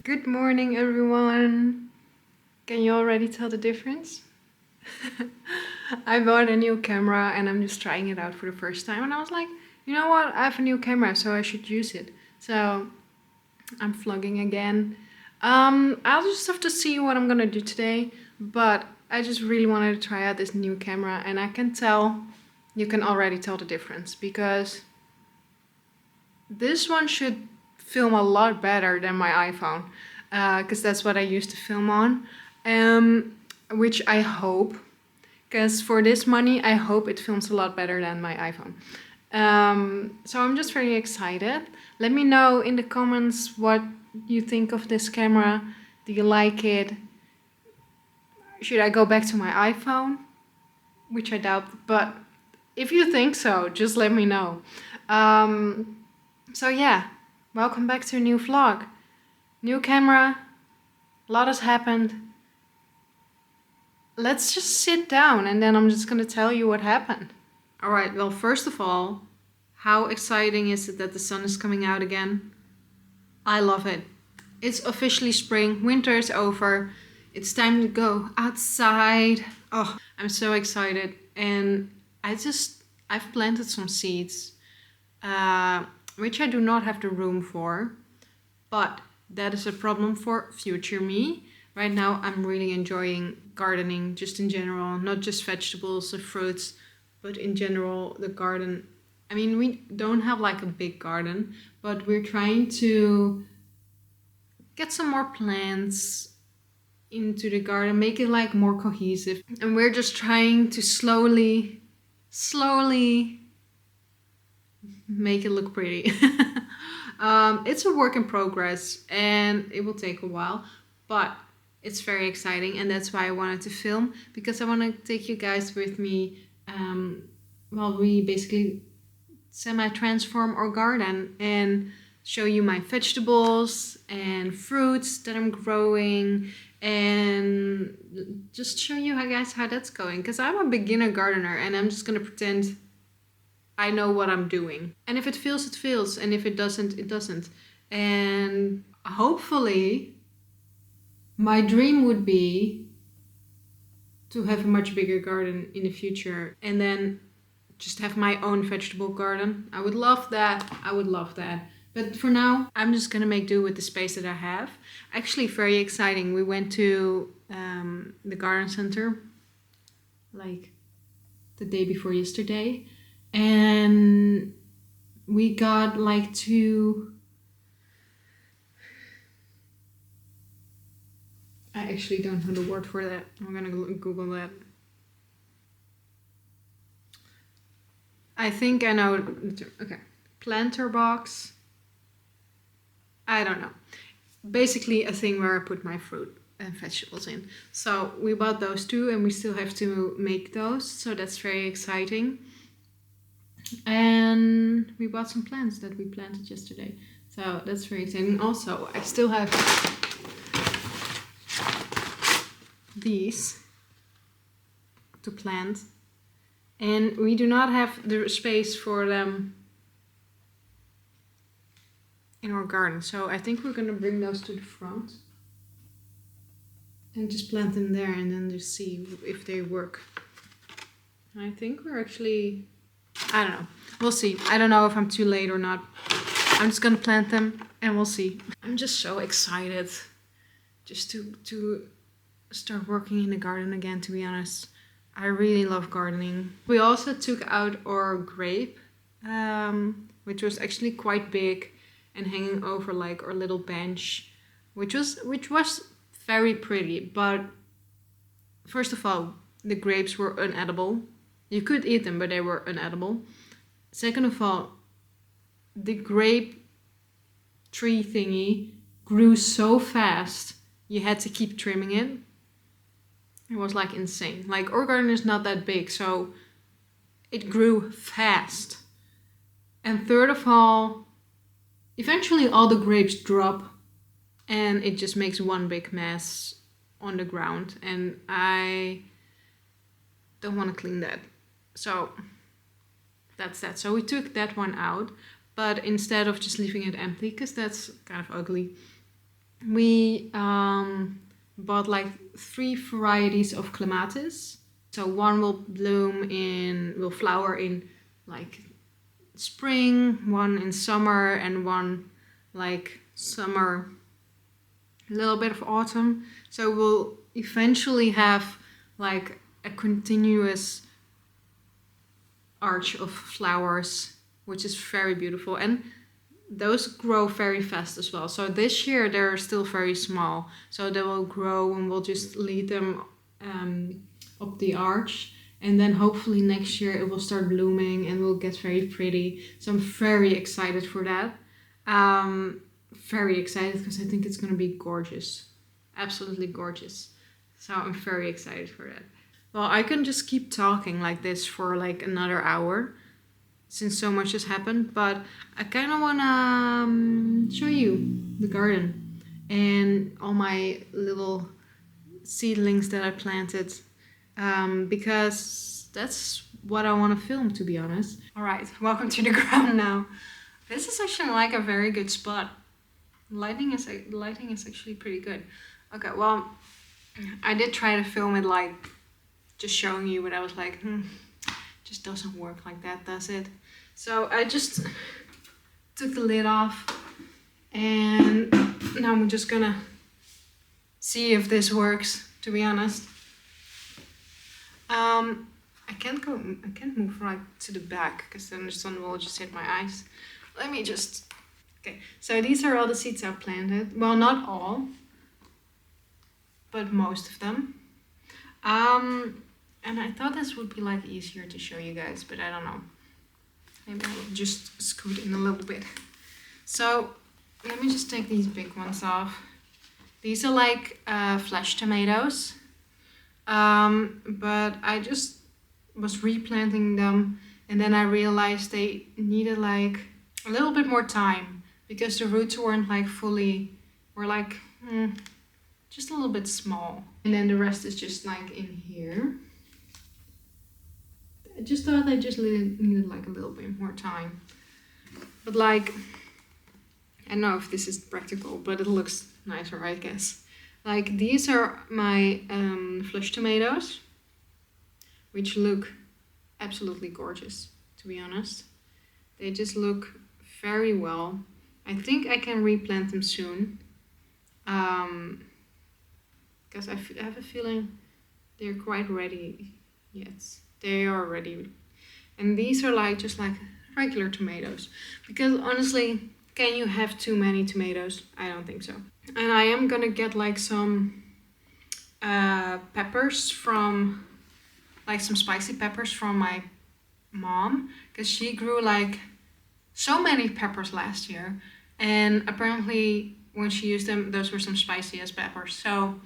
Good morning, everyone. Can you already tell the difference? I bought a new camera and I'm just trying it out for the first time. And I was like, you know what? I have a new camera, so I should use it. So I'm vlogging again. I'll just have to see what I'm gonna do today. But I just really wanted to try out this new camera, and I can tell, you can already tell the difference because this one should film a lot better than my iPhone, because that's what I used to film on, which I hope, because for this money I hope it films a lot better than my iPhone. So I'm just very excited. Let me know in the comments what you think of this camera. Do you like it? Should I go back to my iPhone? Which I doubt, but if you think so, just let me know. So yeah, welcome back to a new vlog. New camera, a lot has happened. Let's just sit down and then I'm just gonna tell you what happened. Alright, well, first of all, how exciting is it that the sun is coming out again? I love it. It's officially spring, winter is over. It's time to go outside. Oh, I'm so excited. And I've planted some seeds, which I do not have the room for, but that is a problem for future me. Right now, I'm really enjoying gardening, just in general, not just vegetables or fruits, but in general, the garden. I mean, we don't have like a big garden, but we're trying to get some more plants into the garden, make it like more cohesive. And we're just trying to slowly make it look pretty. It's a work in progress and it will take a while, but it's very exciting, and that's why I wanted to film, because I want to take you guys with me while we basically semi-transform our garden and show you my vegetables and fruits that I'm growing, and just show you how that's going, because I'm a beginner gardener and I'm just gonna pretend I know what I'm doing. And if it feels, it feels, and if it doesn't, it doesn't. And hopefully my dream would be to have a much bigger garden in the future and then just have my own vegetable garden. I would love that. I would love that. But for now, I'm just gonna make do with the space that I have. Actually, very exciting. We went to the garden center like the day before yesterday, and we got like two. I actually don't know the word for that. I'm gonna Google that. I think I know the term. Okay. Planter box. I don't know. Basically a thing where I put my fruit and vegetables in. So we bought those two and we still have to make those. So that's very exciting. And we bought some plants that we planted yesterday. So that's very exciting. Also, I still have these to plant. And we do not have the space for them in our garden. So I think we're gonna bring those to the front and just plant them there and then just see if they work. I think we're actually, I don't know. We'll see. I don't know if I'm too late or not. I'm just gonna plant them and we'll see. I'm just so excited just to start working in the garden again, to be honest. I really love gardening. We also took out our grape, which was actually quite big and hanging over like our little bench, which was very pretty. But first of all, the grapes were unedible. You could eat them, but they were unedible. Second of all, the grape tree thingy grew so fast, you had to keep trimming it. It was like insane. Like, our garden is not that big, so it grew fast. And third of all, eventually all the grapes drop and it just makes one big mess on the ground, and I don't want to clean that. So that's that. So we took that one out, but instead of just leaving it empty, because that's kind of ugly, we bought like 3 varieties of clematis. So one will flower in like spring, one in summer, and one like summer, a little bit of autumn. So we'll eventually have like a continuous arch of flowers, which is very beautiful. And those grow very fast as well. So this year they're still very small. So they will grow and we'll just lead them up the arch. And then hopefully next year it will start blooming and will get very pretty. So I'm very excited for that. Very excited because I think it's going to be gorgeous. Absolutely gorgeous. So I'm very excited for that. Well, I can just keep talking like this for like another hour since so much has happened, but I kind of want to show you the garden and all my little seedlings that I planted, because that's what I want to film, to be honest. All right, welcome to the ground now. This is actually like a very good spot. Lighting is actually pretty good. Okay, well, I did try to film it like just showing you, but I was like, just doesn't work like that, does it? So I just took the lid off and now I'm just gonna see if this works, to be honest. I can't move right to the back because then the sun will just hit my eyes. Let me just, okay. So these are all the seeds I planted. Well, not all, but most of them. And I thought this would be like easier to show you guys, but I don't know. Maybe I'll just scoot in a little bit. So let me just take these big ones off. These are like flesh tomatoes. But I just was replanting them and then I realized they needed like a little bit more time because the roots weren't like were like just a little bit small. And then the rest is just like in here. I just thought I just needed like a little bit more time. But like, I don't know if this is practical, but it looks nicer, I guess. Like these are my flesh tomatoes, which look absolutely gorgeous, to be honest. They just look very well. I think I can replant them soon. Because I have a feeling they're quite ready. Yes, they are ready. And these are like just like regular tomatoes. Because honestly, can you have too many tomatoes? I don't think so. And I am gonna get like some peppers from, like some spicy peppers from my mom. Because she grew like so many peppers last year. And apparently when she used them, those were some spicy as peppers. So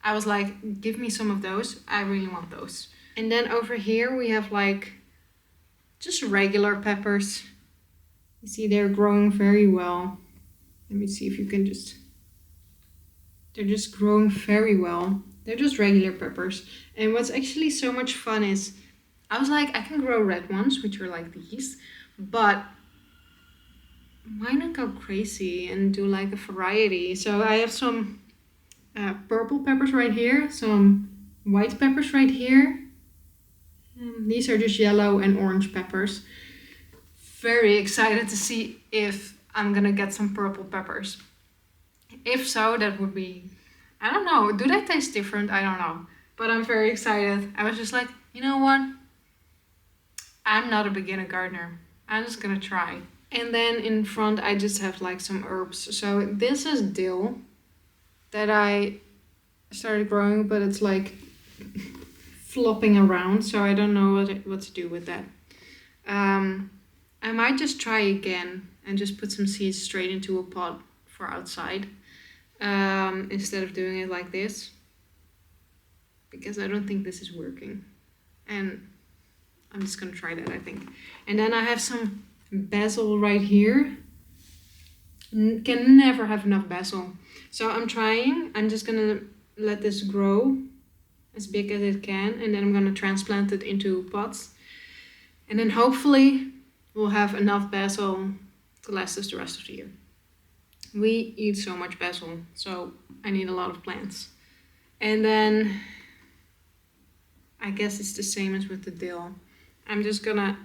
I was like, give me some of those. I really want those. And then over here we have like just regular peppers. You see they're growing very well. Let me see if you can just... They're just growing very well. They're just regular peppers. And what's actually so much fun is, I was like, I can grow red ones, which are like these. But why not go crazy and do like a variety? So I have some purple peppers right here. Some white peppers right here. These are just yellow and orange peppers. Very excited to see if I'm gonna get some purple peppers. If so, that would be, I don't know, do they taste different? I don't know. But I'm very excited. I was just like, you know what? I'm not a beginner gardener. I'm just gonna try. And then in front I just have like some herbs. So this is dill that I started growing, but it's like flopping around, so I don't know what to do with that. I might just try again and just put some seeds straight into a pot for outside, instead of doing it like this, because I don't think this is working. And I'm just gonna try that, I think. And then I have some basil right here. Can never have enough basil. So I'm just gonna let this grow as big as it can, and then I'm gonna transplant it into pots. And then hopefully we'll have enough basil to last us the rest of the year. We eat so much basil, so I need a lot of plants. And then I guess it's the same as with the dill. I'm just gonna,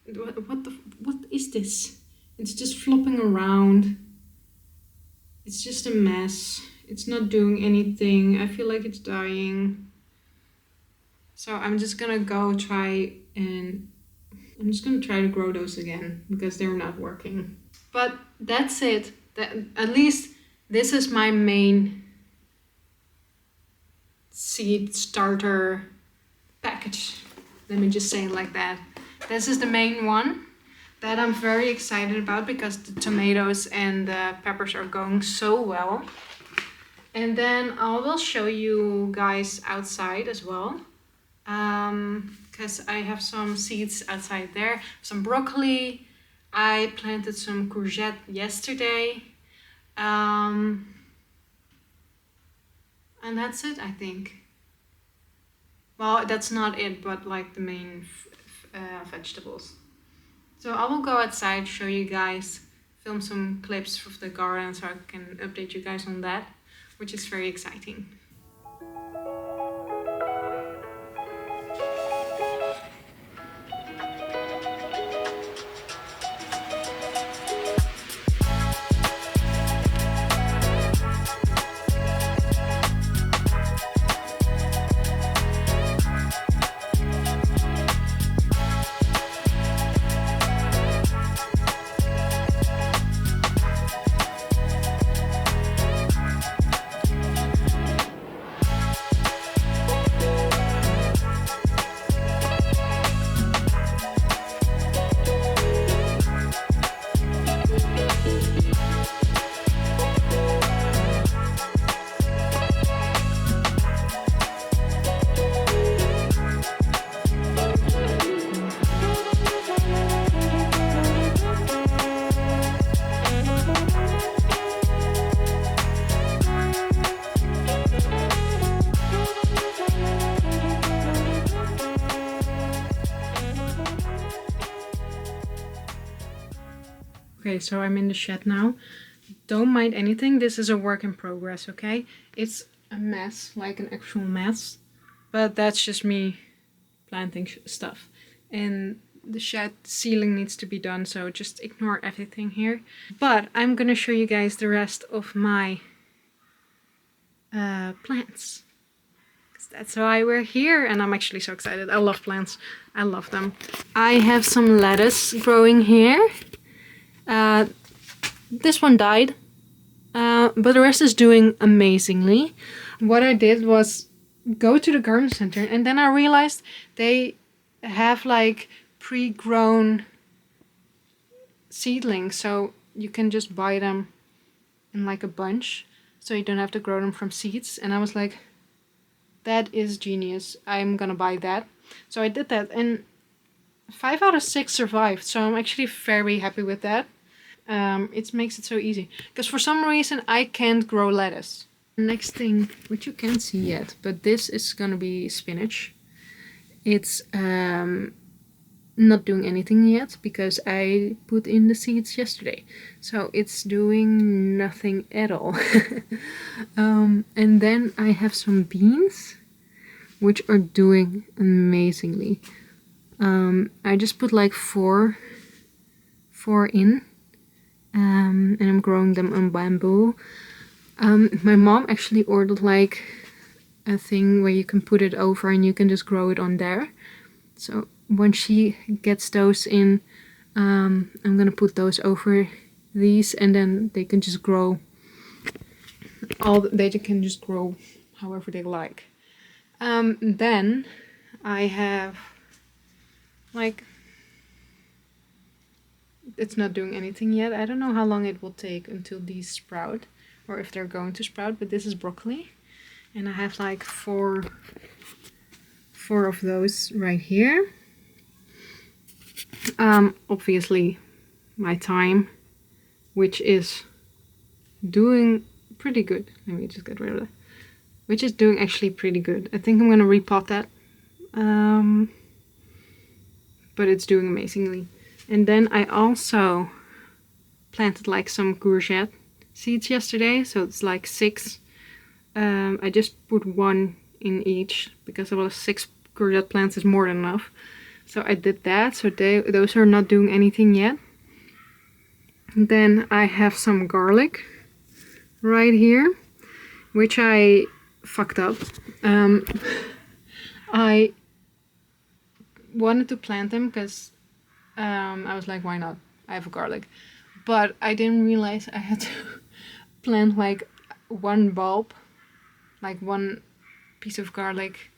what is this? It's just flopping around. It's just a mess. It's not doing anything. I feel like it's dying. So I'm just gonna go try and I'm just gonna try to grow those again because they're not working. But that's it. At least this is my main seed starter package. Let me just say it like that. This is the main one that I'm very excited about because the tomatoes and the peppers are going so well. And then I will show you guys outside as well. Because I have some seeds outside there. Some broccoli. I planted some courgette yesterday. And that's it, I think. Well, that's not it, but like the main vegetables. So I will go outside, show you guys, film some clips of the garden so I can update you guys on that, which is very exciting. Okay, so I'm in the shed now. Don't mind anything, this is a work in progress, okay? It's a mess, like an actual mess. But that's just me planting stuff. And the shed ceiling needs to be done, so just ignore everything here. But I'm gonna show you guys the rest of my plants. That's why we're here, and I'm actually so excited. I love plants. I love them. I have some lettuce growing here. This one died, but the rest is doing amazingly. What I did was go to the garden center, and then I realized they have like pre-grown seedlings, so you can just buy them in like a bunch, so you don't have to grow them from seeds. And I was like, that is genius. I'm gonna buy that. So I did that, and 5 out of 6 survived, so I'm actually very happy with that. It makes it so easy, because for some reason I can't grow lettuce. Next thing, which you can't see yet, but this is gonna be spinach. It's not doing anything yet because I put in the seeds yesterday, so it's doing nothing at all. And then I have some beans, which are doing amazingly. I just put like four in. And I'm growing them on bamboo. My mom actually ordered like a thing where you can put it over and you can just grow it on there. So when she gets those in, I'm gonna put those over these, and then they can just grow. They can just grow however they like. Then I have like, it's not doing anything yet. I don't know how long it will take until these sprout, or if they're going to sprout, but this is broccoli. And I have like four of those right here. Obviously my thyme, which is doing pretty good. Let me just get rid of that. Which is doing actually pretty good. I think I'm gonna repot that. But it's doing amazingly. And then I also planted like some courgette seeds yesterday, so it's like 6. I just put 1 in each because well, 6 courgette plants is more than enough. So I did that. So those are not doing anything yet. And then I have some garlic right here, which I fucked up. I wanted to plant them because I was like, why not? I have a garlic. But I didn't realize I had to plant like 1 bulb, like 1 piece of garlic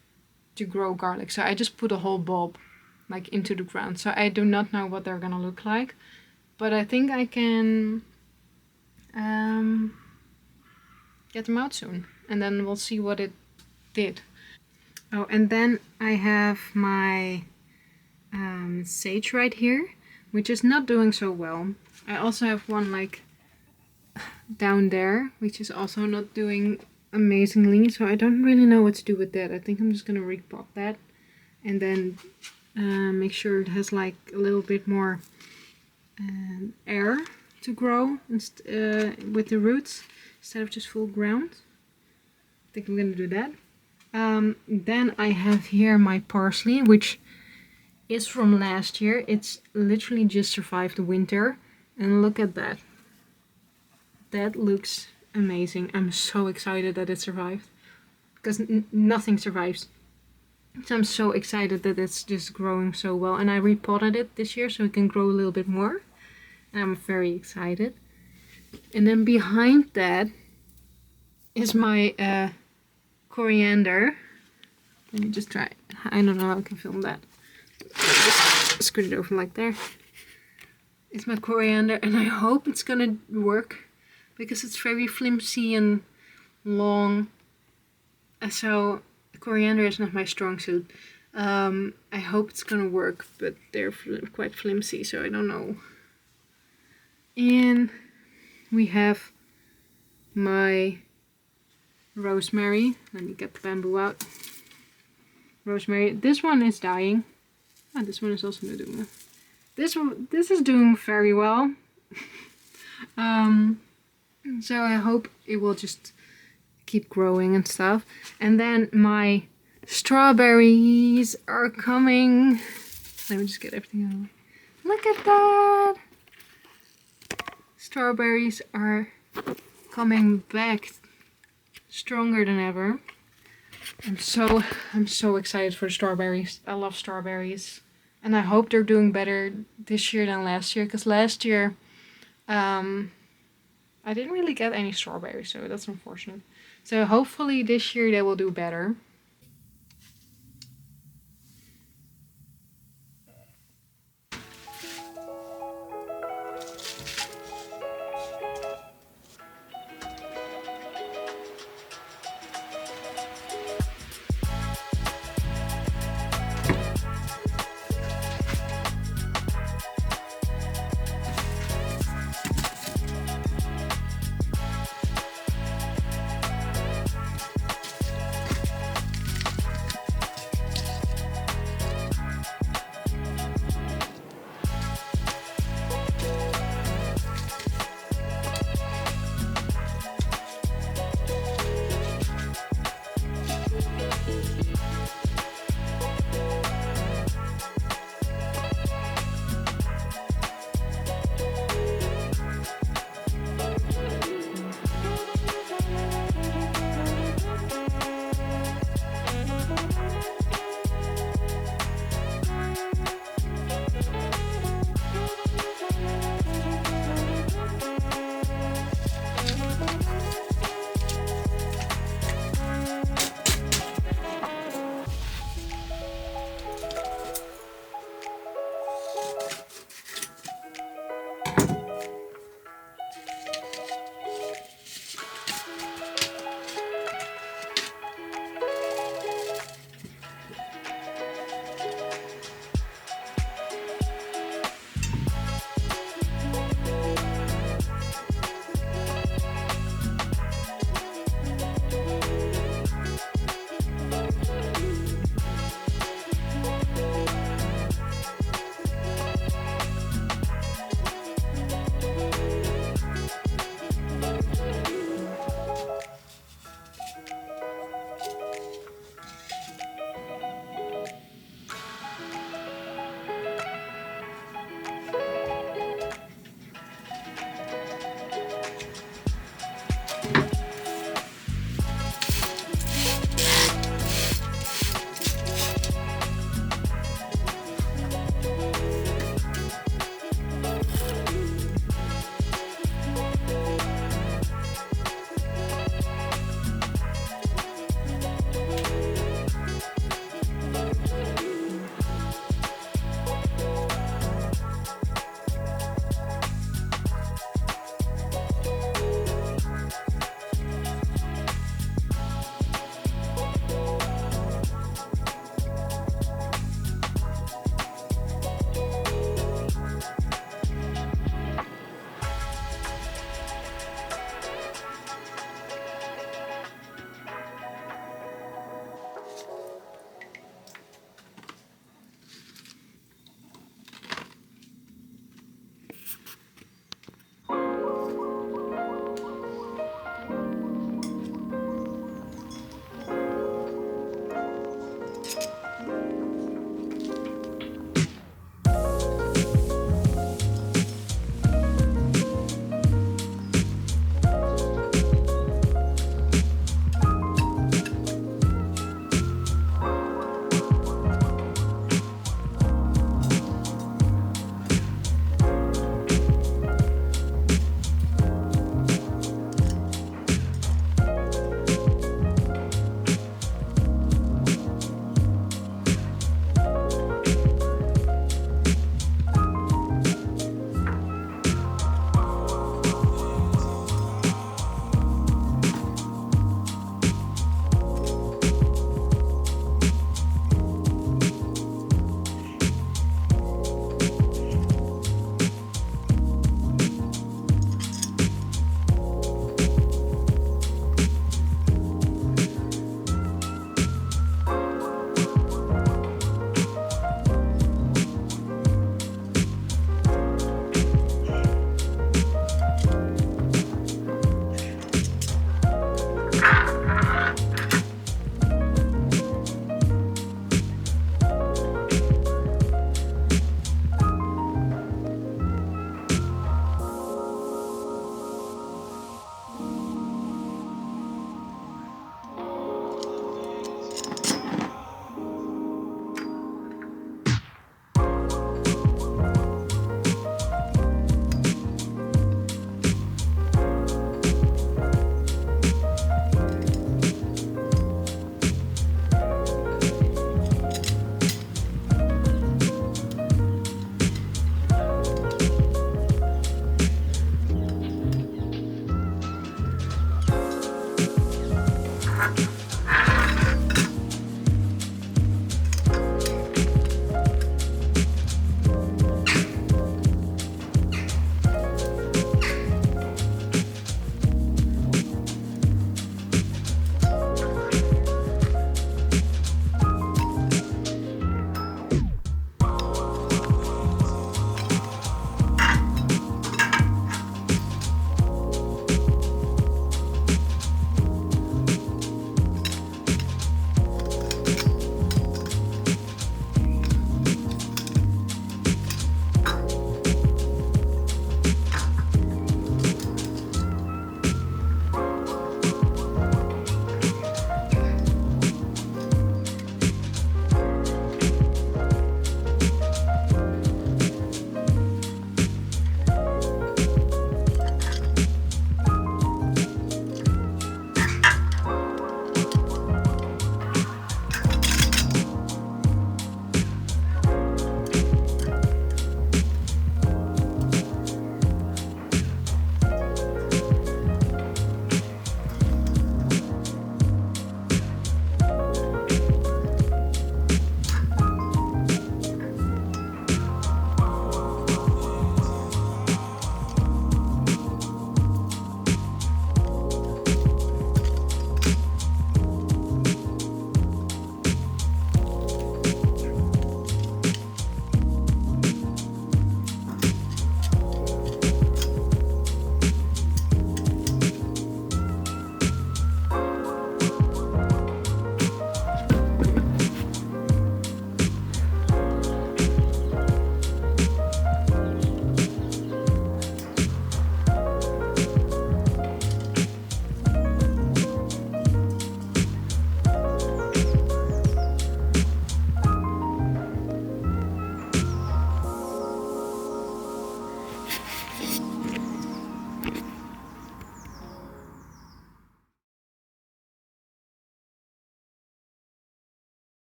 to grow garlic. So I just put a whole bulb like into the ground. So I do not know what they're gonna look like. But I think I can get them out soon. And then we'll see what it did. Oh, and then I have my sage right here, which is not doing so well. I also have one like down there, which is also not doing amazingly. So I don't really know what to do with that. I think I'm just gonna repot that and then make sure it has like a little bit more air to grow with the roots instead of just full ground. I think I'm gonna do that. Then I have here my parsley, which is from last year. It's literally just survived the winter, and look at that. That looks amazing. I'm so excited that it survived because nothing survives. So I'm so excited that it's just growing so well, and I repotted it this year so it can grow a little bit more. And I'm very excited. And then behind that is my coriander. Let me just try it. I don't know how I can film that. Just scoot it over like there. It's my coriander, and I hope it's gonna work because it's very flimsy and long. So coriander is not my strong suit. I hope it's gonna work, but they're quite flimsy, so I don't know. And we have my rosemary. Let me get the bamboo out. Rosemary. This one is dying. Ah, this one is also not doing well. This is doing very well. So I hope it will just keep growing and stuff. And then my strawberries are coming. Let me just get everything out of the way. Look at that! Strawberries are coming back stronger than ever. I'm so excited for the strawberries. I love strawberries. And I hope they're doing better this year than last year. Because last year, I didn't really get any strawberries. So that's unfortunate. So hopefully this year they will do better.